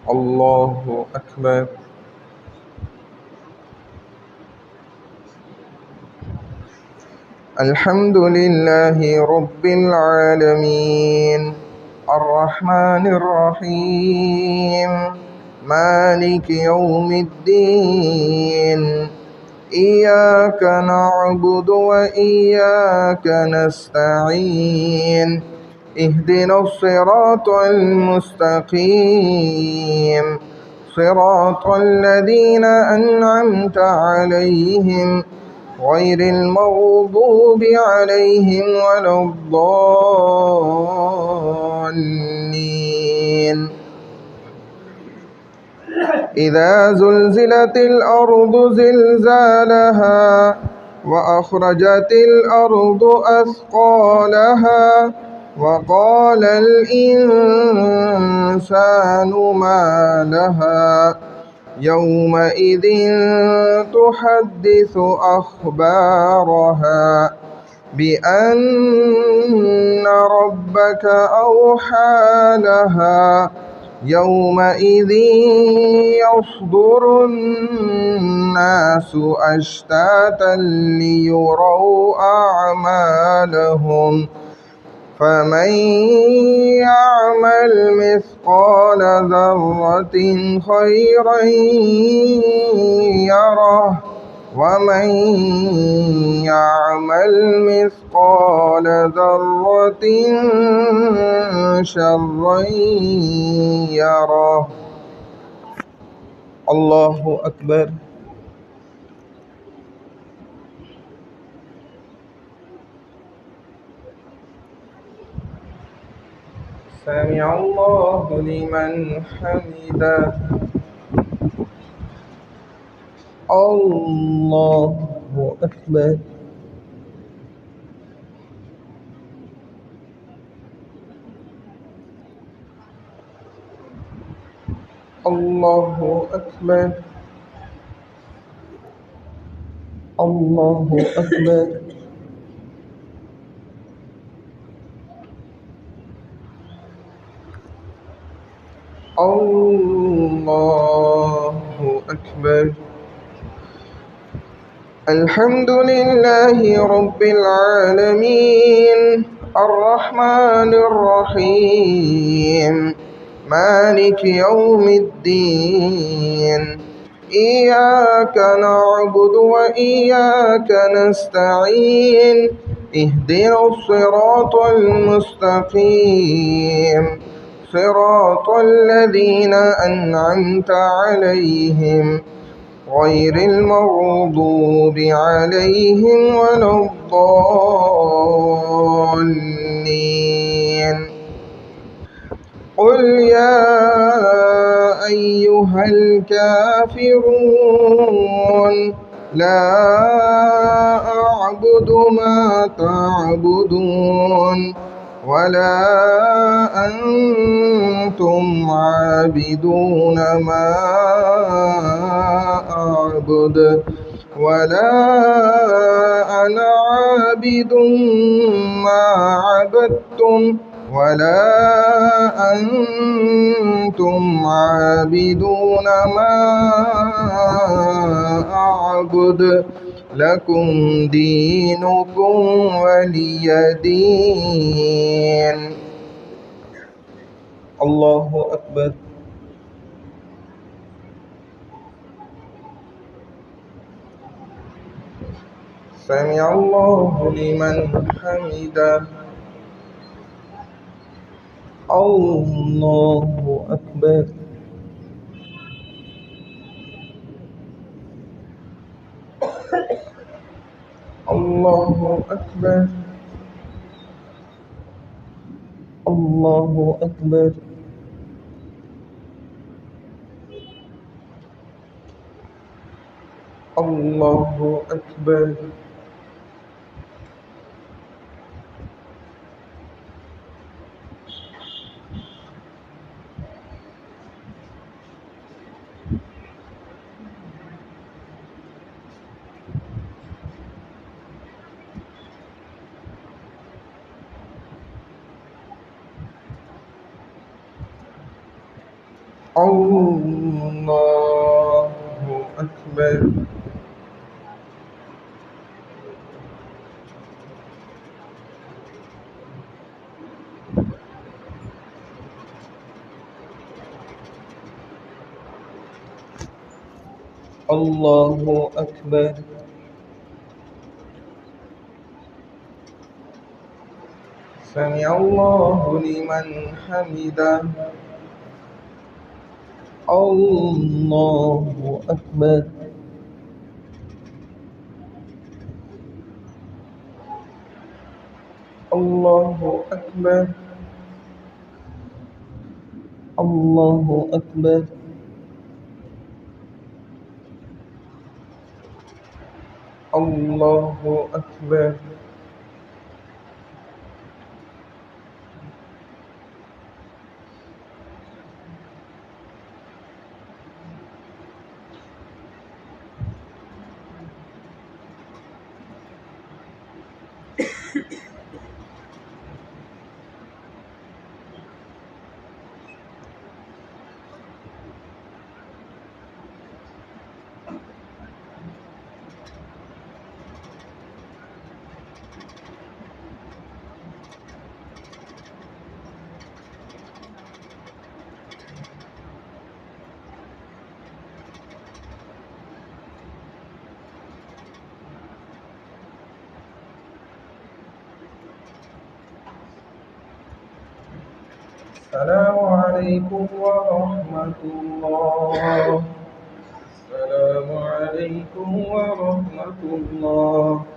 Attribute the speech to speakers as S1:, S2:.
S1: الله أكبر. الحمد لله رب العالمين الرحمن الرحيم مالك يوم الدين إياك نعبد وإياك نستعين اهدنا الصراط المستقيم صراط الذين أنعمت عليهم غير المغضوب عليهم ولا الضالين. إذا زلزلت الأرض زلزالها وأخرجت الأرض أثقالها وقال الإنسان ما لها يومئذ تحدث أخبارها بأن ربك أوحى لها يومئذ يصدر الناس أشتاتا ليروا أعمالهم فمن يعمل مثقال ذرة خيرا يره ومن يعمل مثقال ذرة شرا يره. الله أكبر. سمع الله لمن حمده. الله أكبر. الله أكبر. الله أكبر. الله أكبر. الحمد لله رب العالمين الرحمن الرحيم مالك يوم الدين إياك نعبد وإياك نستعين اهدنا الصراط المستقيم صراط الذين أنعمت عليهم غير المغضوب عليهم ولا الضالين. قل يا أيها الكافرون لا أعبد ما تعبدون ولا أنتم عابدون ما أعبد ولا أنا عابد ما عبدتم ولا أنتم عابدون ما أعبد لكم دينكم ولي دين. الله أكبر. سمع الله لمن حمده. الله أكبر. الله أكبر. الله أكبر. الله أكبر. الله أكبر. الله أكبر. سمع الله لمن حمده. الله أكبر. الله أكبر. الله أكبر. الله أكبر. السلام عليكم ورحمة الله. السلام عليكم ورحمة الله.